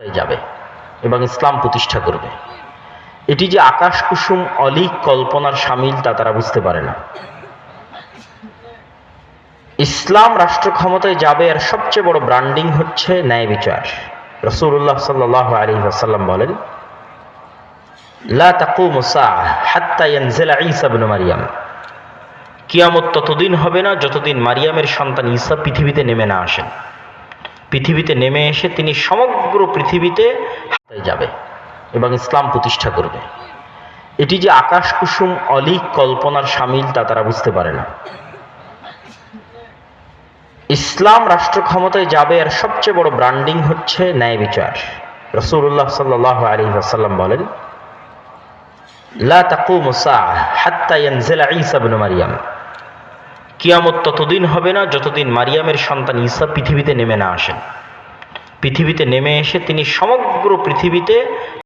যাবে এবং ইসলাম প্রতিষ্ঠা করবে। এটি যে আকাশ কুসুম অলীক কল্পনার শামিল তা তারা বুঝতে পারে না। ইসলাম রাষ্ট্র ক্ষমতায় যাবে আর সবচেয়ে বড় ব্র্যান্ডিং হচ্ছে ন্যায় বিচার। রাসূলুল্লাহ সাল্লাল্লাহু আলাইহি ওয়াসাল্লাম বলেন, লা তাকুমু সাআহ হাত্তা ইয়ানজিলা ঈসা ইবনে মারইয়াম। কিয়ামত ততদিন হবে না যতদিন মারিয়ামের সন্তান ঈসা পৃথিবীতে নেমে না আসেন। পৃথিবীতে নেমে এসে তিনি সমগ্র পৃথিবীতে যাবে এবং ইসলাম প্রতিষ্ঠা করবে। এটি যে আকাশ কুসুম অলীক কল্পনার শামিল তা তারা বুঝতে পারে না। ইসলাম রাষ্ট্র ক্ষমতায় যাবে আর সবচেয়ে বড় ব্র্যান্ডিং হচ্ছে ন্যায় বিচার। রাসূলুল্লাহ সাল্লাল্লাহু আলাইহি ওয়াসাল্লাম বলেন, লা তাকুমু সাআহ হাত্তা ইয়ানজিলা ঈসা ইবনে মারইয়াম। কিয়ামত ততদিন হবে না যতদিন মারিয়ামের সন্তান ঈসা পৃথিবীতে নেমে না আসেন। পৃথিবীতে নেমে এসে তিনি সমগ্র পৃথিবীতে